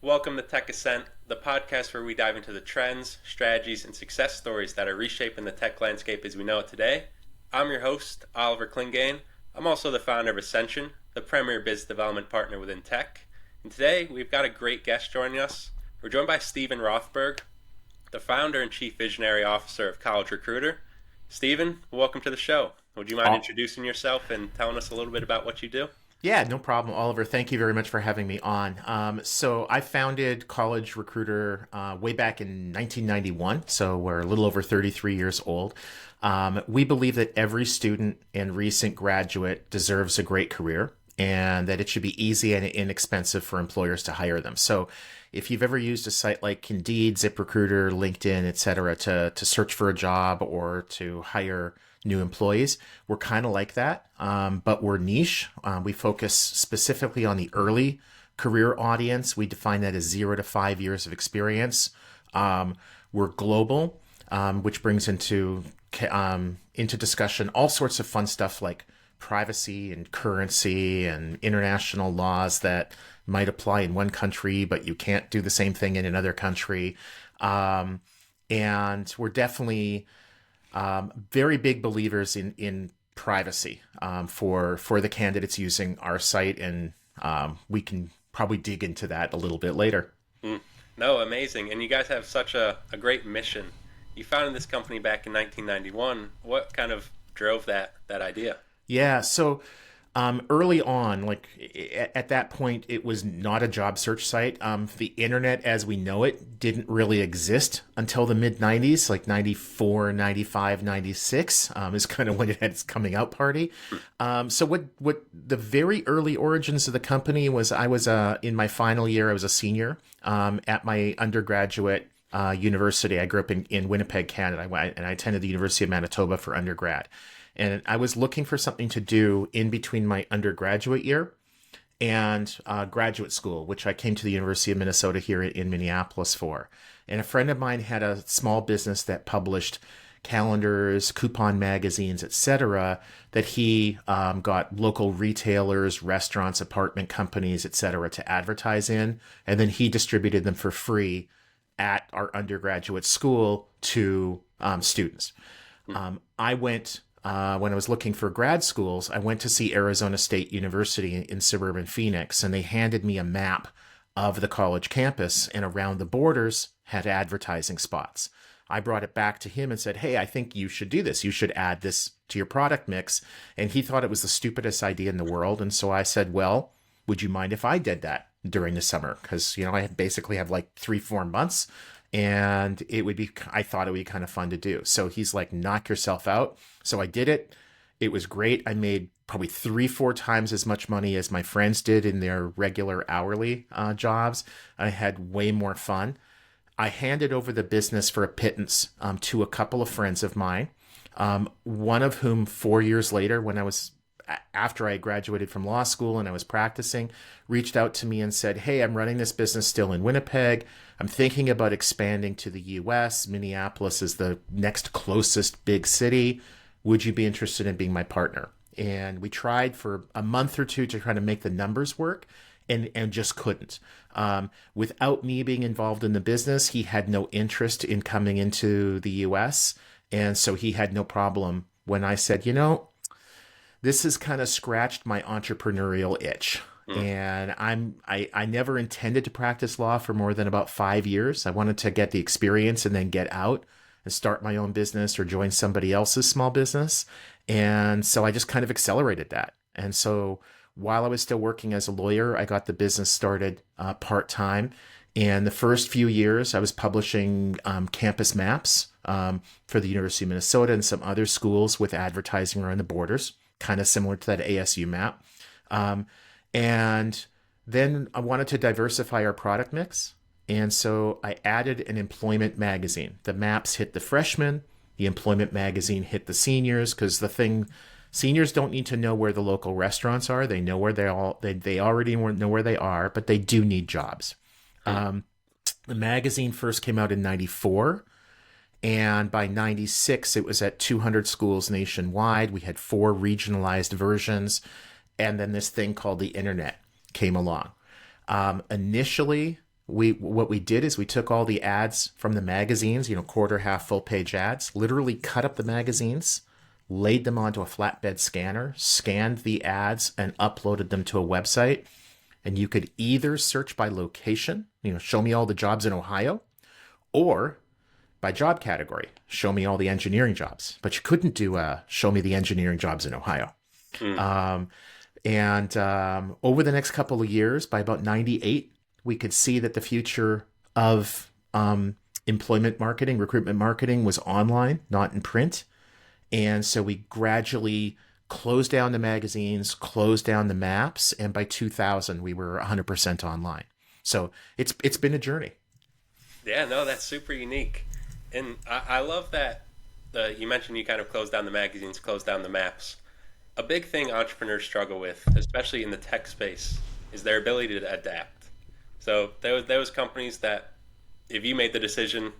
Welcome to Tech Ascent, the podcast where we dive into the trends, strategies, and success stories that are reshaping the tech landscape as we know it today. I'm your host, Oliver Clingain. I'm also the founder of Ascenxion, the premier business development partner within tech. And today, we've got a great guest joining us. We're joined by Stephen Rothberg, the founder and chief visionary officer of College Recruiter. Stephen, welcome to the show. Would you mind introducing yourself and telling us a little bit about what you do? Yeah, no problem, Oliver. Thank you very much for having me on. So I founded College Recruiter way back in 1991, so we're a little over 33 years old. We believe that every student and recent graduate deserves a great career and that it should be easy and inexpensive for employers to hire them. So if you've ever used a site like Indeed, ZipRecruiter, LinkedIn, etc., to search for a job or to hire new employees, we're kind of like that, but we're niche. We focus specifically on the early career audience. We define that as 0 to 5 years of experience. We're global, which brings into discussion all sorts of fun stuff like privacy and currency and international laws that might apply in one country, but you can't do the same thing in another country. And we're definitely very big believers in privacy for the candidates using our site, and we can probably dig into that a little bit later. No, amazing. And you guys have such a great mission. You founded this company back in 1991. What kind of drove that idea? Yeah, so early on, like at that point, it was not a job search site. The internet as we know it didn't really exist until the mid 90s, like 94, 95, 96 is kind of when it had its coming out party. So what the very early origins of the company was, I was in my final year, I was a senior at my undergraduate university. I grew up in Winnipeg, Canada, and I attended the University of Manitoba for undergrad. And I was looking for something to do in between my undergraduate year and graduate school, which I came to the University of Minnesota here in Minneapolis for. And a friend of mine had a small business that published calendars, coupon magazines, etc., that he got local retailers, restaurants, apartment companies, etc., to advertise in. And then he distributed them for free at our undergraduate school to students. I went... when I was looking for grad schools, I went to see Arizona State University in suburban Phoenix, and they handed me a map of the college campus, and around the borders had advertising spots. I brought it back to him and said, hey, I think you should do this. You should add this to your product mix. And he thought it was the stupidest idea in the world. And so I said, well, would you mind if I did that during the summer? Because, I basically have like 3-4 months. And I thought it would be kind of fun to do. So he's like, knock yourself out. So I did it. It was great. I made probably 3-4 times as much money as my friends did in their regular hourly jobs. I had way more fun. I handed over the business for a pittance to a couple of friends of mine, one of whom 4 years later, after I graduated from law school and I was practicing, reached out to me and said, hey, I'm running this business still in Winnipeg. I'm thinking about expanding to the US. Minneapolis is the next closest big city. Would you be interested in being my partner? And we tried for a month or two to try to make the numbers work and just couldn't. Without me being involved in the business, he had no interest in coming into the US. And so he had no problem when I said, this has kind of scratched my entrepreneurial itch. And I never intended to practice law for more than about 5 years. I wanted to get the experience and then get out and start my own business or join somebody else's small business. And so I just kind of accelerated that. And so while I was still working as a lawyer, I got the business started part-time. And the first few years, I was publishing campus maps for the University of Minnesota and some other schools with advertising around the borders, kind of similar to that ASU map. And then I wanted to diversify our product mix. And so I added an employment magazine. The maps hit the freshmen. The employment magazine hit the seniors, because seniors don't need to know where the local restaurants are. They know where they already know where they are, but they do need jobs. The magazine first came out in 94. And by 96, it was at 200 schools nationwide. We had 4 regionalized versions. And then this thing called the internet came along. Initially, What we did is we took all the ads from the magazines, quarter, half, full page ads, literally cut up the magazines, laid them onto a flatbed scanner, scanned the ads, and uploaded them to a website. And you could either search by location, show me all the jobs in Ohio, or by job category, show me all the engineering jobs. But you couldn't do show me the engineering jobs in Ohio. Um, and over the next couple of years, by about 98, we could see that the future of employment marketing, recruitment marketing was online, not in print. And so we gradually closed down the magazines, closed down the maps, and by 2000 we were 100% online. So it's been a journey. Yeah, no, that's super unique. And I love that you mentioned you kind of closed down the magazines, closed down the maps. A big thing entrepreneurs struggle with, especially in the tech space, is their ability to adapt. So there was companies that if you made the decision,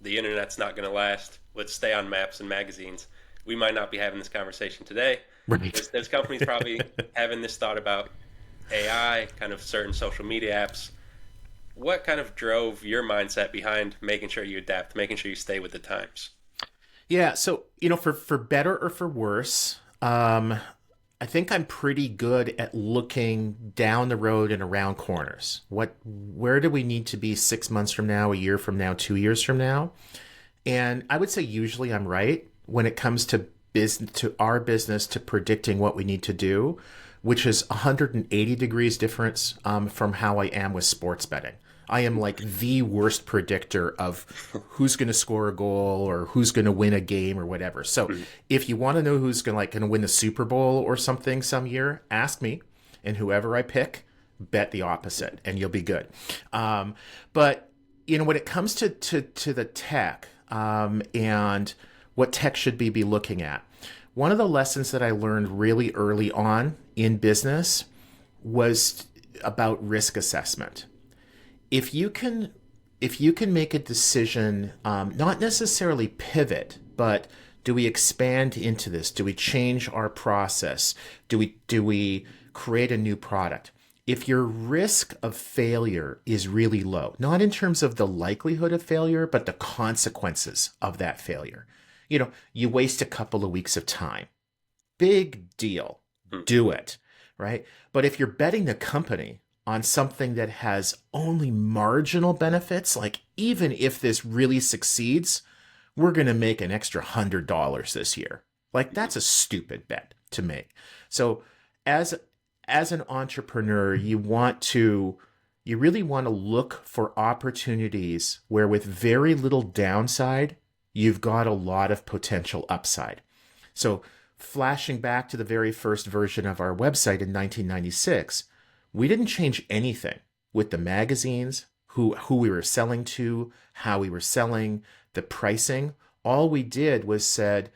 the internet's not going to last, let's stay on maps and magazines, we might not be having this conversation today. Right. There's companies probably having this thought about AI, kind of certain social media apps. What kind of drove your mindset behind making sure you adapt, making sure you stay with the times? Yeah. So, for better or for worse, I think I'm pretty good at looking down the road and around corners. Where do we need to be 6 months from now, a year from now, 2 years from now? And I would say usually I'm right when it comes to our business, to predicting what we need to do, which is 180 degrees difference from how I am with sports betting. I am like the worst predictor of who's going to score a goal or who's going to win a game or whatever. So if you want to know who's going to win the Super Bowl or something some year, ask me, and whoever I pick, bet the opposite, and you'll be good. But when it comes to the tech and what tech should be looking at, one of the lessons that I learned really early on in business was about risk assessment. If you can make a decision, not necessarily pivot, but do we expand into this? Do we change our process? Do we create a new product? If your risk of failure is really low, not in terms of the likelihood of failure, but the consequences of that failure, you waste a couple of weeks of time. Big deal. Do it, right? But if you're betting the company on something that has only marginal benefits, like even if this really succeeds, we're going to make an extra $100 this year. Like that's a stupid bet to make. So as an entrepreneur, you really want to look for opportunities where with very little downside, you've got a lot of potential upside. So flashing back to the very first version of our website in 1996, we didn't change anything with the magazines, who we were selling to, how we were selling, the pricing. All we did was said,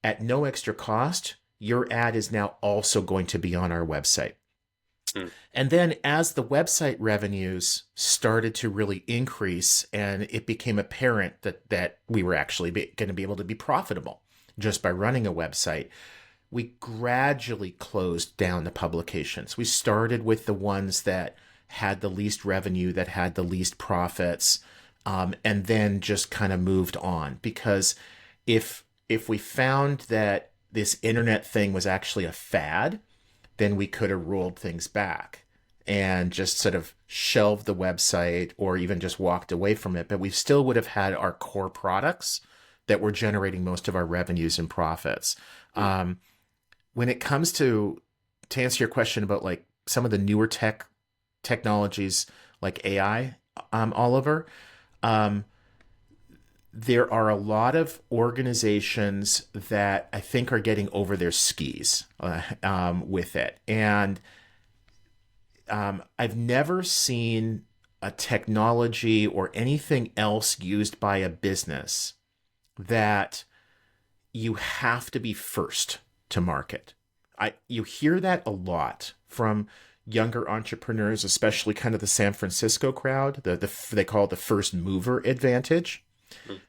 at no extra cost, your ad is now also going to be on our website. And then as the website revenues started to really increase and it became apparent that we were actually going to be able to be profitable just by running a website, we gradually closed down the publications. We started with the ones that had the least revenue, that had the least profits, and then just kind of moved on. Because if we found that this internet thing was actually a fad, then we could have rolled things back and just sort of shelved the website or even just walked away from it. But we still would have had our core products that were generating most of our revenues and profits. When it comes to answer your question about like some of the newer technologies like AI, Oliver, there are a lot of organizations that I think are getting over their skis with it. And I've never seen a technology or anything else used by a business that you have to be first to market. You hear that a lot from younger entrepreneurs, especially kind of the San Francisco crowd. They call it the first mover advantage.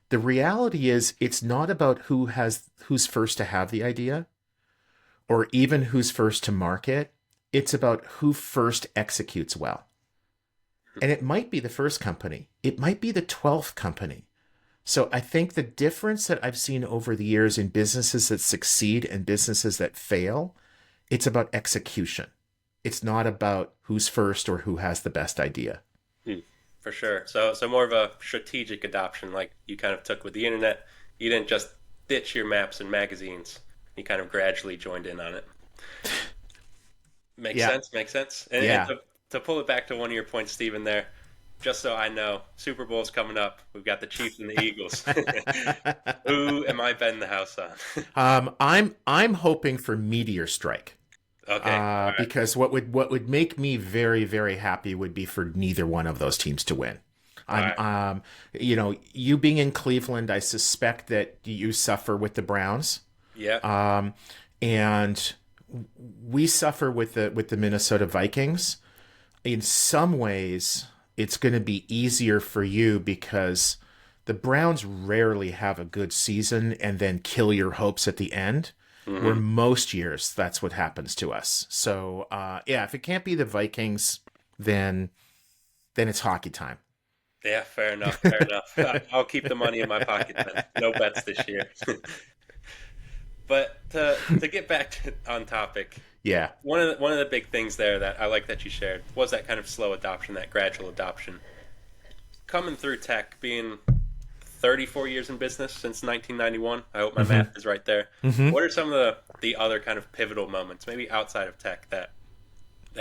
The reality is it's not about who's first to have the idea or even who's first to market. It's about who first executes well. And it might be the first company. It might be the 12th company. So I think the difference that I've seen over the years in businesses that succeed and businesses that fail, it's about execution. It's not about who's first or who has the best idea. Hmm, for sure. So more of a strategic adoption, like you kind of took with the internet. You didn't just ditch your maps and magazines. You kind of gradually joined in on it. Makes Yeah. sense. Makes sense. And Yeah. to pull it back to one of your points, Stephen, there, just so I know, Super Bowl's coming up. We've got the Chiefs and the Eagles. Who am I betting the house on? I'm hoping for meteor strike. Okay. All right. Because what would make me very very happy would be for neither one of those teams to win. All I'm right. you being in Cleveland, I suspect that you suffer with the Browns, Yeah. and we suffer with the Minnesota Vikings. In some ways, it's going to be easier for you because the Browns rarely have a good season and then kill your hopes at the end. Where Hmm. most years that's what happens to us. So yeah, if it can't be the Vikings, then it's hockey time. Yeah. Fair enough. Fair enough. I'll keep the money in my pocket then. No bets this year. But to get back on topic, Yeah. one of the big things there that I like that you shared was that kind of slow adoption, that gradual adoption. Coming through tech, being 34 years in business since 1991. I hope my Mm-hmm. math is right there. Mm-hmm. What are some of the other kind of pivotal moments, maybe outside of tech, that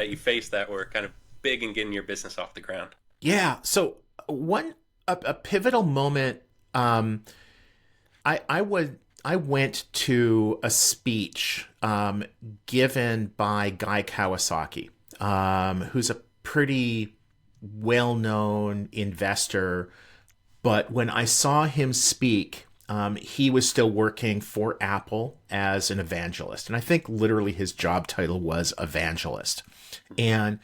you faced that were kind of big in getting your business off the ground? Yeah. So one a pivotal moment. I went to a speech given by Guy Kawasaki, who's a pretty well known investor. But when I saw him speak, he was still working for Apple as an evangelist. And I think literally his job title was evangelist. And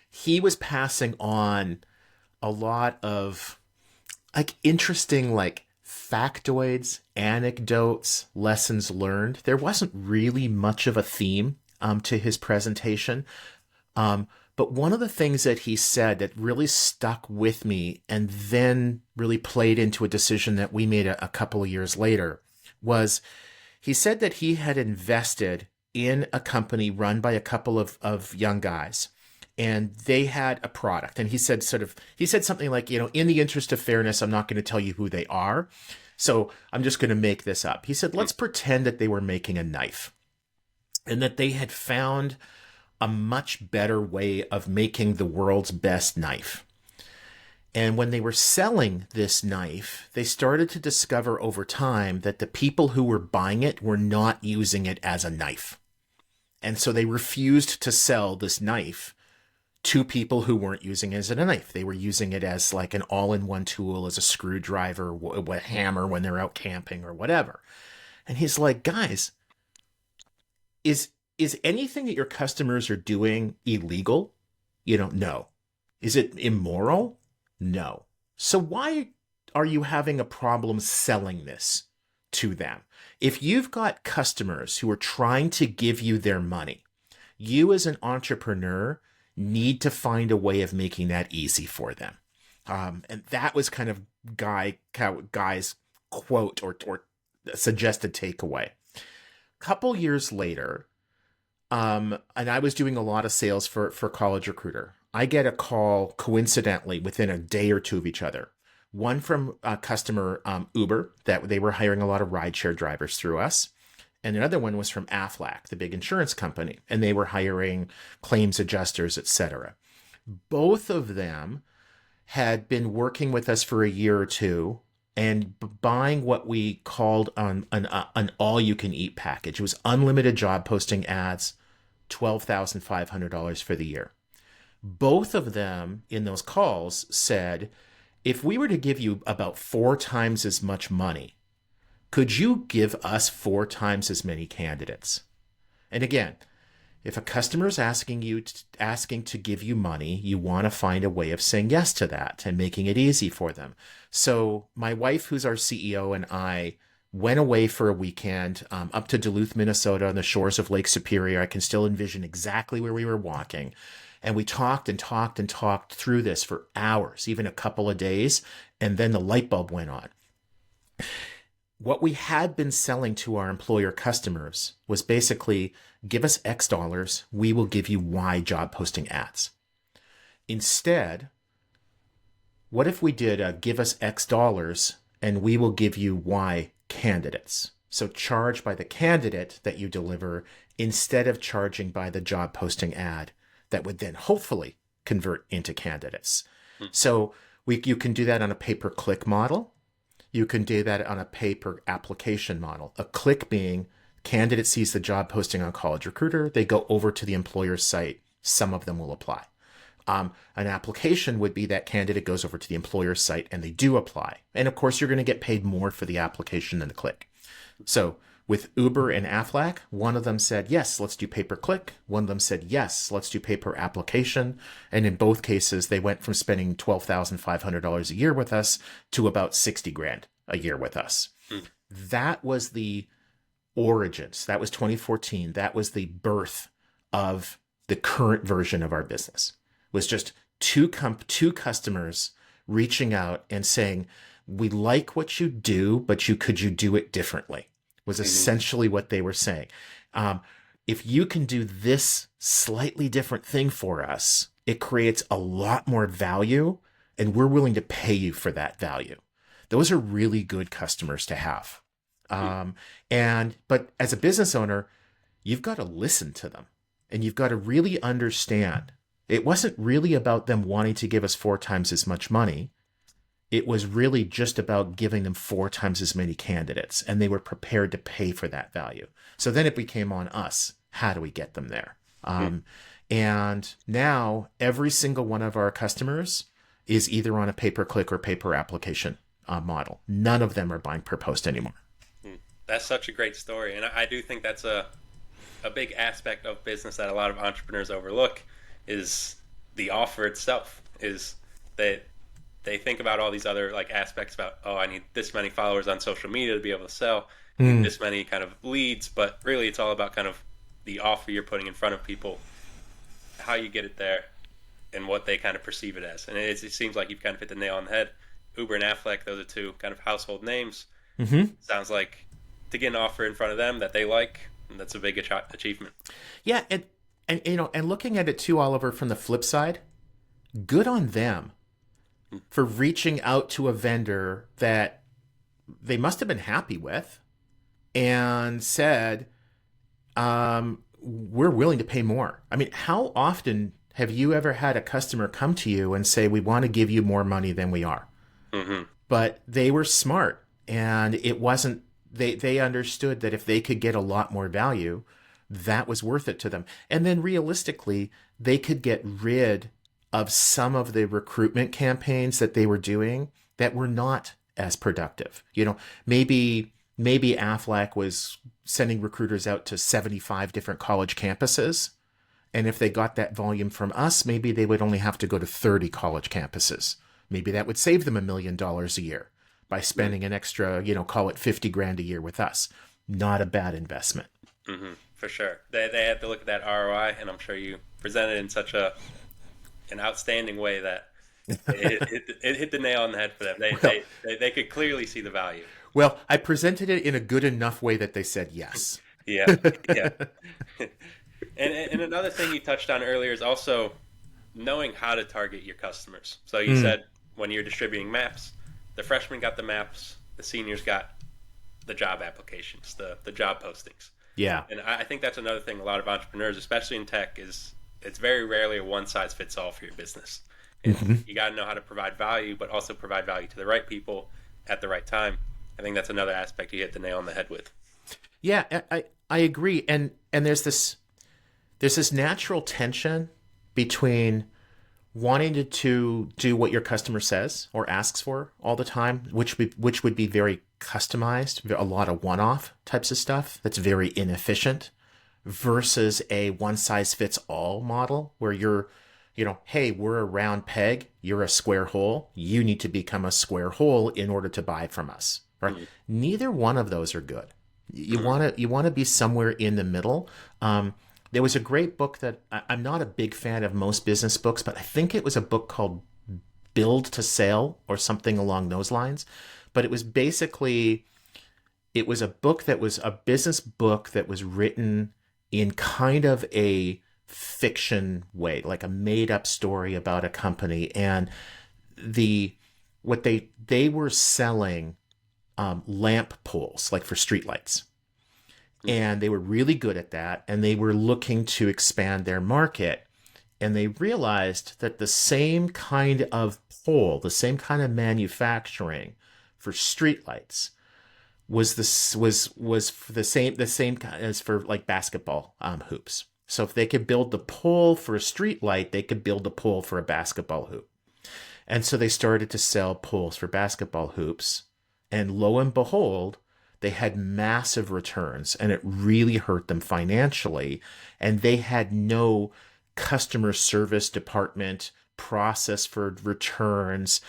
he was passing on a lot of like interesting like factoids, anecdotes, lessons learned. There wasn't really much of a theme to his presentation. But one of the things that he said that really stuck with me and then really played into a decision that we made a couple of years later was he said that he had invested in a company run by a couple of young guys. And they had a product. And he said something like, in the interest of fairness, I'm not going to tell you who they are. So I'm just going to make this up. He said, let's pretend that they were making a knife and that they had found a much better way of making the world's best knife. And when they were selling this knife, they started to discover over time that the people who were buying it were not using it as a knife. And so they refused to sell this knife to people who weren't using it as a knife. They were using it as like an all-in-one tool, as a screwdriver, a hammer when they're out camping or whatever. And he's like, guys, is anything that your customers are doing illegal? No. Is it immoral? No. So why are you having a problem selling this to them? If you've got customers who are trying to give you their money, you as an entrepreneur need to find a way of making that easy for them. And that was kind of Guy's quote or suggested takeaway. Couple years later, and I was doing a lot of sales for College Recruiter. I get a call coincidentally within a day or two of each other. One from a customer, Uber, that they were hiring a lot of rideshare drivers through us. And another one was from Aflac, the big insurance company, and they were hiring claims adjusters, etc. Both of them had been working with us for a year or two and buying what we called an all-you-can-eat package. It was unlimited job posting ads, $12,500 for the year. Both of them in those calls said, if we were to give you about 4 times as much money, could you give us 4 times as many candidates? And again, if a customer is asking to give you money, you want to find a way of saying yes to that and making it easy for them. So my wife, who's our CEO, and I went away for a weekend up to Duluth, Minnesota, on the shores of Lake Superior. I can still envision exactly where we were walking. And we talked and talked and talked through this for hours, even a couple of days. And then the light bulb went on. What we had been selling to our employer customers was basically, give us X dollars, we will give you Y job posting ads. Instead, what if we did a give us X dollars and we will give you Y candidates? So charge by the candidate that you deliver instead of charging by the job posting ad that would then hopefully convert into candidates. So you can do that on a pay-per-click model. You can do that on a pay-per-application model. A click being candidate sees the job posting on College Recruiter. They go over to the employer's site. Some of them will apply. An application would be that candidate goes over to the employer's site and they do apply. And of course, you're going to get paid more for the application than the click. So with Uber and Aflac, one of them said, yes, let's do pay-per-click. One of them said, yes, let's do pay-per-application. And in both cases, they went from spending $12,500 a year with us to about $60,000 a year with us. That was the origins. That was 2014. That was the birth of the current version of our business. It was just two customers reaching out and saying, we like what you do, but could you do it differently? Was essentially what they were saying. If you can do this slightly different thing for us, it creates a lot more value, and we're willing to pay you for that value. Those are really good customers to have. But as a business owner, you've got to listen to them, and you've got to really understand. It wasn't really about them wanting to give us 4 times as much money. It was really just about giving them 4 times as many candidates, and they were prepared to pay for that value. So then it became on us. How do we get them there? And now every single one of our customers is either on a pay-per-click or pay-per-application model. None of them are buying per post anymore. That's such a great story. And I do think that's a big aspect of business that a lot of entrepreneurs overlook is the offer itself, is that they think about all these other like aspects about, oh, I need this many followers on social media to be able to sell, this many kind of leads, but really it's all about kind of the offer you're putting in front of people, how you get it there, and what they kind of perceive it as. And it seems like you've kind of hit the nail on the head. Uber and Aflac, those are 2 kind of household names. Sounds like to get an offer in front of them that they like, and that's a big achievement. Yeah, and you know, and looking at it too, Oliver, from the flip side, good on them for reaching out to a vendor that they must have been happy with and said, we're willing to pay more. I mean, how often have you ever had a customer come to you and say, we want to give you more money than we are? But they were smart, and it wasn't, they understood that if they could get a lot more value, that was worth it to them. And then realistically, they could get rid of some of the recruitment campaigns that they were doing that were not as productive. You know, maybe Aflac was sending recruiters out to 75 different college campuses. And if they got that volume from us, maybe they would only have to go to 30 college campuses. Maybe that would save them $1 million a year by spending an extra, you know, call it $50,000 a year with us. Not a bad investment. For sure. They had to look at that ROI, and I'm sure you presented in such an outstanding way that it hit the nail on the head for them. They could clearly see the value. Well, I presented it in a good enough way that they said yes. Yeah. And another thing you touched on earlier is also knowing how to target your customers. So you said when you're distributing maps, the freshmen got the maps, the seniors got the job applications, the job postings. Yeah. And I think that's another thing a lot of entrepreneurs, especially in tech, is it's very rarely a one-size-fits-all for your business. You got to know how to provide value, but also provide value to the right people at the right time. I think that's another aspect you hit the nail on the head with. Yeah, I agree. And there's this natural tension between wanting to do what your customer says or asks for all the time, which would be very customized, a lot of one-off types of stuff that's very inefficient, versus a one-size-fits-all model where you're, you know, hey, we're a round peg, you're a square hole, you need to become a square hole in order to buy from us. Right? Neither one of those are good. You want to be somewhere in the middle. There was a great book that I'm not a big fan of most business books, but I think it was a book called Build to Sell or something along those lines. But it was basically, it was a book that was a business book that was written in kind of a fiction way, like a made up story about a company. And the what they were selling lamp poles, like for streetlights, and they were really good at that, and they were looking to expand their market, and they realized that the same kind of pole, the same kind of manufacturing for streetlights was the same as for like basketball hoops. So if they could build the pole for a streetlight, they could build the pole for a basketball hoop. And so they started to sell poles for basketball hoops. And lo and behold, they had massive returns and it really hurt them financially. And they had no customer service department process for returns,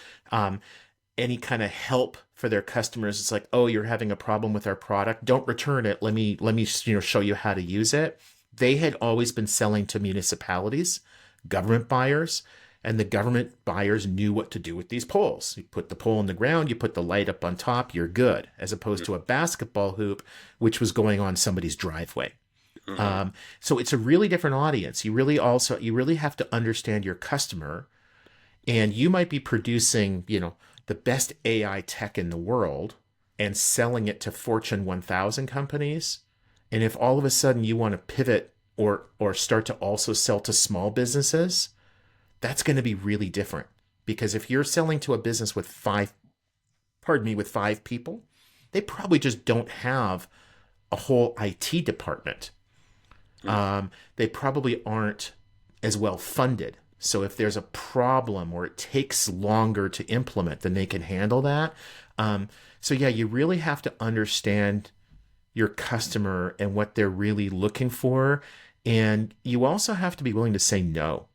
any kind of help for their customers. It's like, oh, you're having a problem with our product. Don't return it. Let me show you how to use it. They had always been selling to municipalities, government buyers, and the government buyers knew what to do with these poles. You put the pole in the ground, you put the light up on top, you're good, as opposed to a basketball hoop, which was going on somebody's driveway. So it's a really different audience. You really have to understand your customer, and you might be producing, the best AI tech in the world and selling it to Fortune 1000 companies. And if all of a sudden you want to pivot or start to also sell to small businesses, that's going to be really different. Because if you're selling to a business with five people, they probably just don't have a whole IT department. They probably aren't as well funded. So if there's a problem or it takes longer to implement, then they can handle that. So yeah, you really have to understand your customer and what they're really looking for. And you also have to be willing to say no.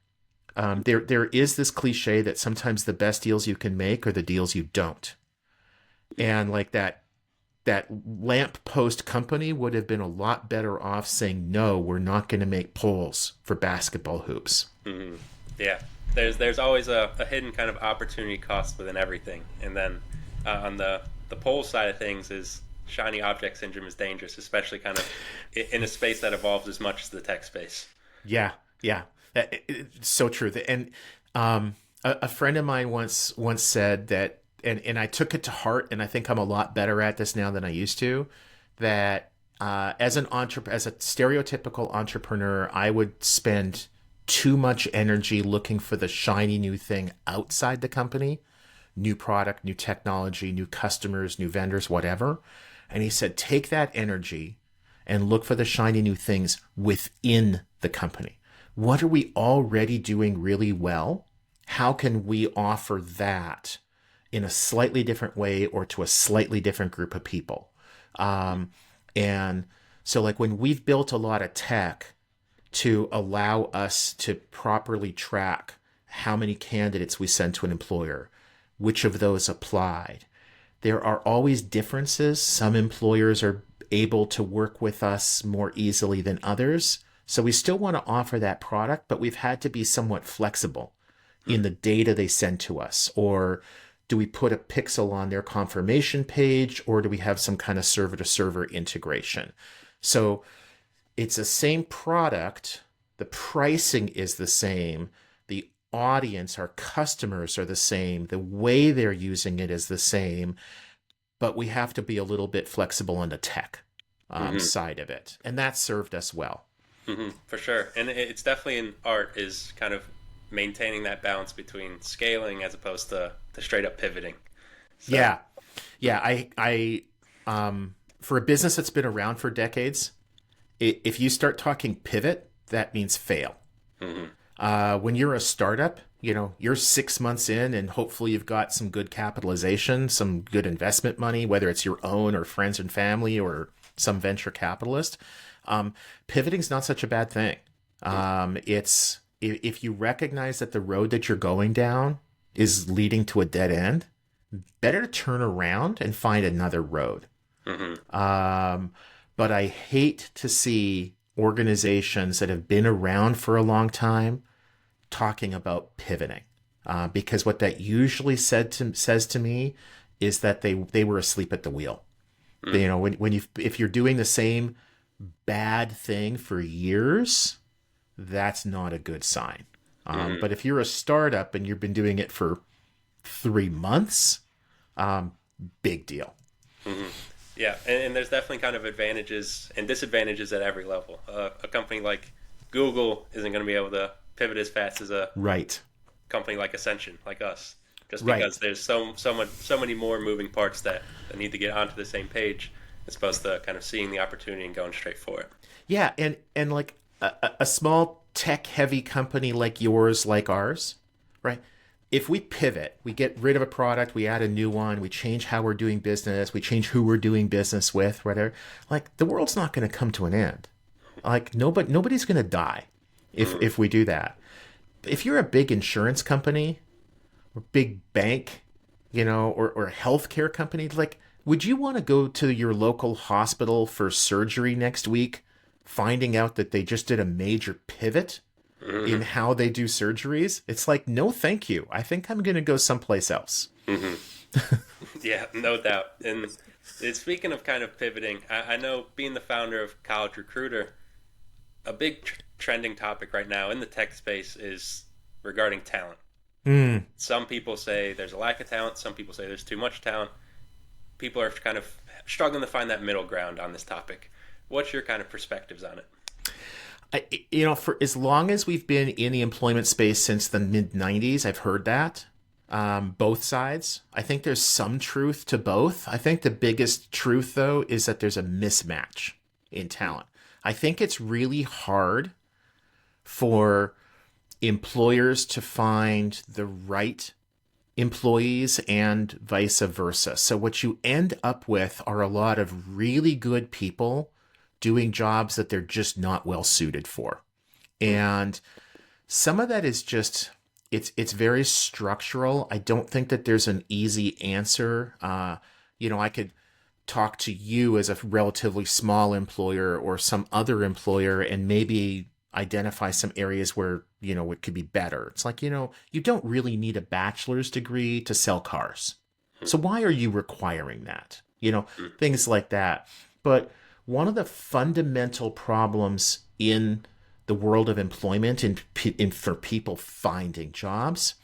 There is this cliche that sometimes the best deals you can make are the deals you don't. And like that lamp post company would have been a lot better off saying, no, we're not going to make poles for basketball hoops. Mm-hmm. Yeah, there's always a hidden kind of opportunity cost within everything. And then on the pole side of things is shiny object syndrome is dangerous, especially kind of in a space that evolves as much as the tech space. Yeah. It's so true. And a friend of mine once said that, and I took it to heart, and I think I'm a lot better at this now than I used to, that as a stereotypical entrepreneur, I would spend too much energy looking for the shiny new thing outside the company, new product, new technology, new customers, new vendors, whatever. And he said, take that energy and look for the shiny new things within the company. What are we already doing really well? How can we offer that in a slightly different way or to a slightly different group of people? And so like when we've built a lot of tech to allow us to properly track how many candidates we send to an employer, which of those applied, there are always differences. Some employers are able to work with us more easily than others. So we still want to offer that product, but we've had to be somewhat flexible in the data they send to us. Or do we put a pixel on their confirmation page, or do we have some kind of server-to-server integration? So it's the same product. The pricing is the same. The audience, our customers are the same. The way they're using it is the same. But we have to be a little bit flexible on the tech side of it. And that served us well. Mm-hmm, for sure. And it's definitely an art is kind of maintaining that balance between scaling as opposed to straight up pivoting. So. Yeah. I for a business that's been around for decades, if you start talking pivot, that means fail. Mm-hmm. When you're a startup, you're 6 months in and hopefully you've got some good capitalization, some good investment money, whether it's your own or friends and family or some venture capitalist. Pivoting is not such a bad thing. It's if you recognize that the road that you're going down is leading to a dead end, better to turn around and find another road. Mm-hmm. But I hate to see organizations that have been around for a long time talking about pivoting. Because what that usually says to me is that they were asleep at the wheel. Mm. If you're doing the same bad thing for years, that's not a good sign. Mm-hmm. But if you're a startup and you've been doing it for 3 months, big deal. Mm-hmm. Yeah, and there's definitely kind of advantages and disadvantages at every level. A company like Google isn't going to be able to pivot as fast as a Right. company like Ascenxion, like us, just because Right. there's so many more moving parts that need to get onto the same page, as opposed to kind of seeing the opportunity and going straight for it. Yeah, and like a small tech heavy company like yours, like ours, right? If we pivot, we get rid of a product, we add a new one, we change how we're doing business, we change who we're doing business with, whatever. Like the world's not going to come to an end. Like nobody's going to die Mm-hmm. if we do that. If you're a big insurance company or big bank, or a healthcare company, like, would you want to go to your local hospital for surgery next week, finding out that they just did a major pivot in Mm-hmm. how they do surgeries? It's like, no, thank you. I think I'm going to go someplace else. Mm-hmm. Yeah, no doubt. And speaking of kind of pivoting, I know being the founder of College Recruiter, a big trending topic right now in the tech space is regarding talent. Mm. Some people say there's a lack of talent. Some people say there's too much talent. People are kind of struggling to find that middle ground on this topic. What's your kind of perspectives on it? For as long as we've been in the employment space since the mid 90s, I've heard that. Both sides. I think there's some truth to both. I think the biggest truth, though, is that there's a mismatch in talent. I think it's really hard for employers to find the right employees and vice versa. So what you end up with are a lot of really good people doing jobs that they're just not well suited for. And some of that is just it's very structural. I don't think that there's an easy answer. I could talk to you as a relatively small employer or some other employer and maybe identify some areas where, it could be better. It's like, you don't really need a bachelor's degree to sell cars. So why are you requiring that? Things like that. But one of the fundamental problems in the world of employment and for people finding jobs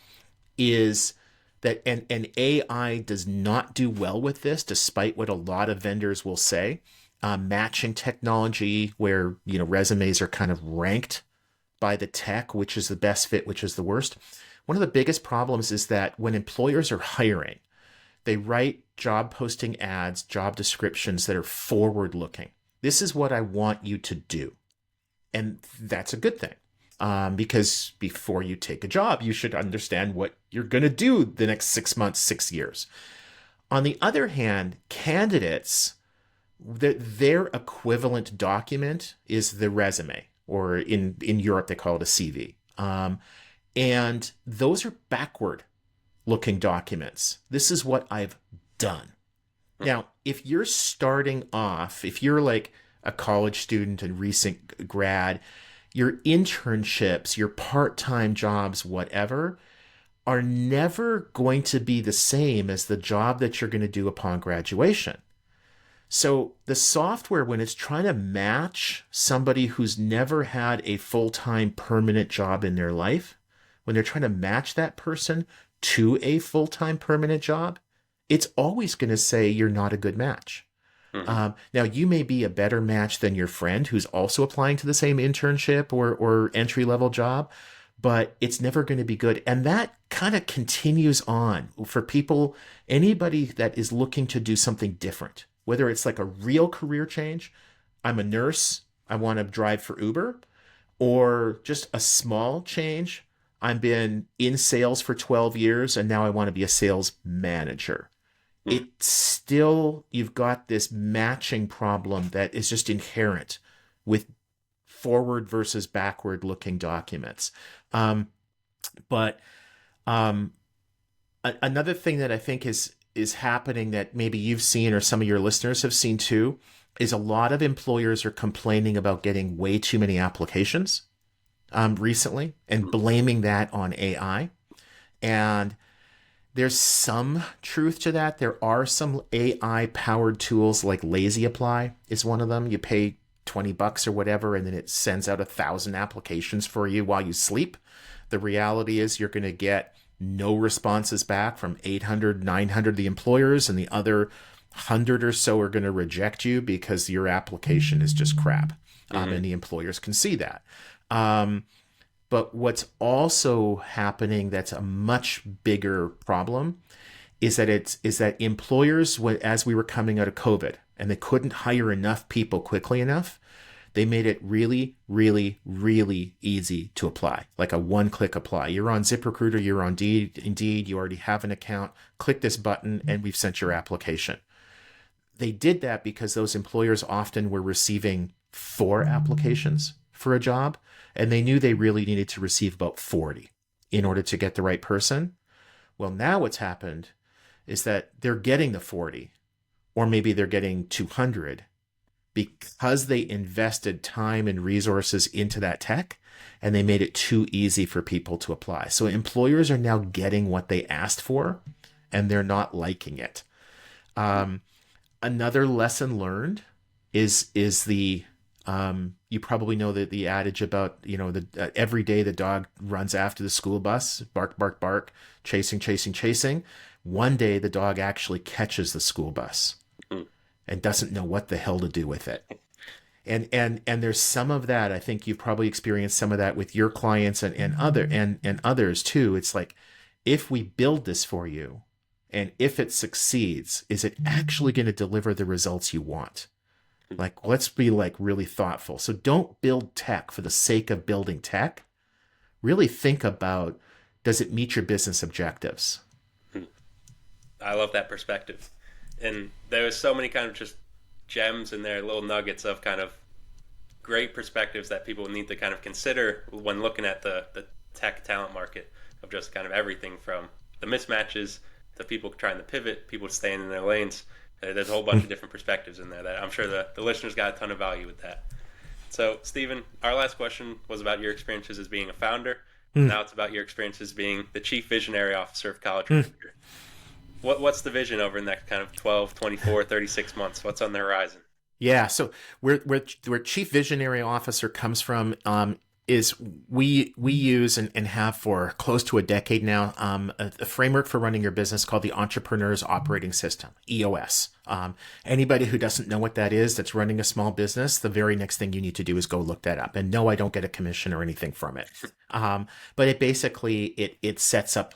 is that, and AI does not do well with this, despite what a lot of vendors will say. Matching technology, where resumes are kind of ranked by the tech, which is the best fit, which is the worst. One of the biggest problems is that when employers are hiring, they write job posting ads, job descriptions that are forward looking. This is what I want you to do. And that's a good thing. Because before you take a job, you should understand what you're going to do the next 6 months, 6 years. On the other hand, candidates, their equivalent document is the resume, or in Europe, they call it a CV. And those are backward looking documents. This is what I've done. Now, if you're starting off, if you're like a college student and recent grad, your internships, your part-time jobs, whatever, are never going to be the same as the job that you're going to do upon graduation. So the software, when it's trying to match somebody who's never had a full-time permanent job in their life, when they're trying to match that person to a full-time permanent job, it's always going to say you're not a good match. Mm-hmm. Now, you may be a better match than your friend who's also applying to the same internship or entry-level job, but it's never going to be good. And that kind of continues on for people, anybody that is looking to do something different, whether it's like a real career change. I'm a nurse, I want to drive for Uber, or just a small change. I've been in sales for 12 years and now I want to be a sales manager. It's still, you've got this matching problem that is just inherent with forward versus backward looking documents. But another thing that I think is happening that maybe you've seen or some of your listeners have seen too is a lot of employers are complaining about getting way too many applications recently and blaming that on AI. And there's some truth to that. There are some AI powered tools like Lazy Apply is one of them. You pay $20 or whatever, and then it sends out 1,000 applications for you while you sleep. The reality is you're going to get no responses back from 800, 900 of the employers, and the other 100 or so are going to reject you because your application is just crap. And the employers can see that. But what's also happening that's a much bigger problem is that employers, as we were coming out of COVID and they couldn't hire enough people quickly enough, they made it really, really, really easy to apply, like a one-click apply. You're on ZipRecruiter, you're on Indeed, you already have an account, click this button and we've sent your application. They did that because those employers often were receiving 4 applications for a job, and they knew they really needed to receive about 40 in order to get the right person. Well, now what's happened is that they're getting the 40, or maybe they're getting 200 because they invested time and resources into that tech and they made it too easy for people to apply. So employers are now getting what they asked for and they're not liking it. Another lesson learned is the you probably know that the adage about, every day the dog runs after the school bus, bark, bark, bark, chasing, chasing, chasing. One day the dog actually catches the school bus and doesn't know what the hell to do with it. And there's some of that. I think you've probably experienced some of that with your clients and others too. It's like, if we build this for you and if it succeeds, is it actually going to deliver the results you want? Like, let's be really thoughtful. So don't build tech for the sake of building tech. Really think about, does it meet your business objectives? I love that perspective. And there was so many kind of just gems in there, little nuggets of kind of great perspectives that people need to kind of consider when looking at the tech talent market, of just kind of everything from the mismatches to people trying to pivot, people staying in their lanes. There's a whole bunch of different perspectives in there that I'm sure the listeners got a ton of value with that. So, Stephen, our last question was about your experiences as being a founder. Now it's about your experiences being the Chief Visionary Officer of College Recruiter. What's the vision over the next kind of 12, 24, 36 months? What's on the horizon? Yeah, so where Chief Visionary Officer comes from is we use and have for close to a decade now a framework for running your business called the Entrepreneur's Operating System, EOS. Anybody who doesn't know what that is, that's running a small business, the very next thing you need to do is go look that up. And no, I don't get a commission or anything from it. But it basically, it sets up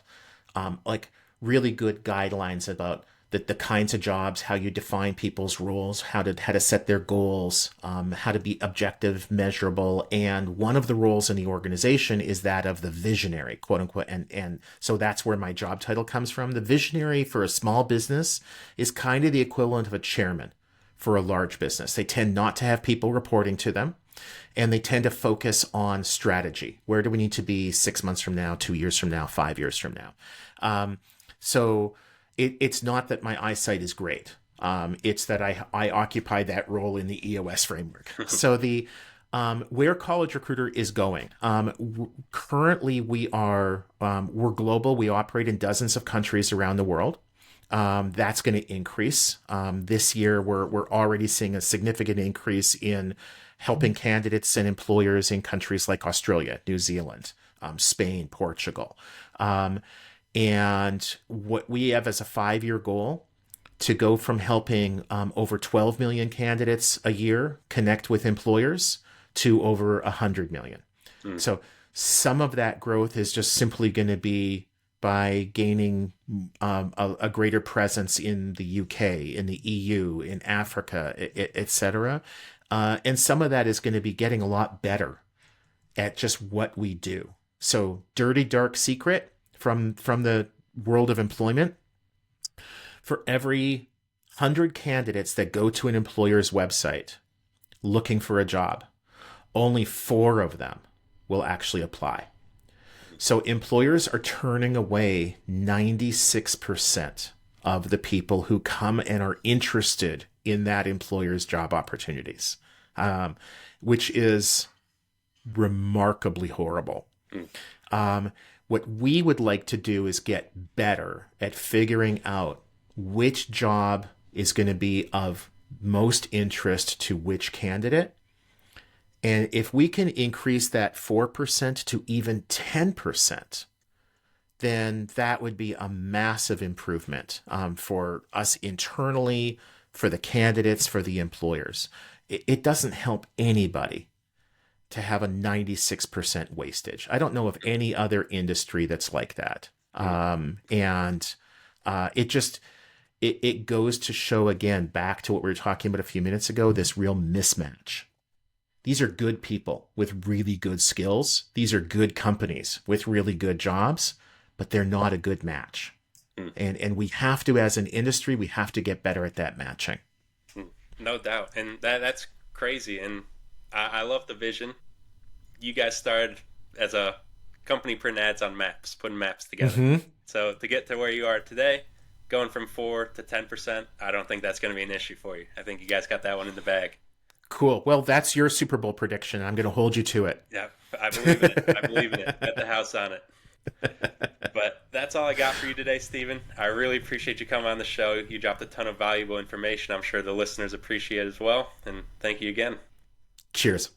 really good guidelines about the kinds of jobs, how you define people's roles, how to set their goals, how to be objective, measurable. And one of the roles in the organization is that of the visionary, quote unquote. And so that's where my job title comes from. The visionary for a small business is kind of the equivalent of a chairman for a large business. They tend not to have people reporting to them, and they tend to focus on strategy. Where do we need to be 6 months from now, 2 years from now, 5 years from now? So it's not that my eyesight is great. It's that I occupy that role in the EOS framework. So where College Recruiter is going. Currently, we're global. We operate in dozens of countries around the world. That's going to increase. This year, we're already seeing a significant increase in helping candidates and employers in countries like Australia, New Zealand, Spain, Portugal. And what we have as a 5-year goal to go from helping over 12 million candidates a year connect with employers to over 100 million. So some of that growth is just simply going to be by gaining a greater presence in the UK, in the EU, in Africa, et cetera. And some of that is going to be getting a lot better at just what we do. So dirty, dark secret from the world of employment: for every 100 candidates that go to an employer's website looking for a job, only 4 of them will actually apply. So employers are turning away 96% of the people who come and are interested in that employer's job opportunities, which is remarkably horrible. What we would like to do is get better at figuring out which job is going to be of most interest to which candidate. And if we can increase that 4% to even 10%, then that would be a massive improvement for us internally, for the candidates, for the employers. It doesn't help anybody to have a 96% wastage. I don't know of any other industry that's like that. It goes to show, again, back to what we were talking about a few minutes ago, this real mismatch. These are good people with really good skills. These are good companies with really good jobs, but they're not a good match. And we have to, as an industry, we have to get better at that matching. No doubt. And that's crazy. And I love the vision. You guys started as a company putting ads on maps, putting maps together. So to get to where you are today, going from 4 to 10%, I don't think that's going to be an issue for you. I think you guys got that one in the bag. Cool. Well, that's your Super Bowl prediction. I'm going to hold you to it. Yeah, I believe in it. I believe in it. Bet the house on it. But that's all I got for you today, Stephen. I really appreciate you coming on the show. You dropped a ton of valuable information. I'm sure the listeners appreciate it as well. And thank you again. Cheers.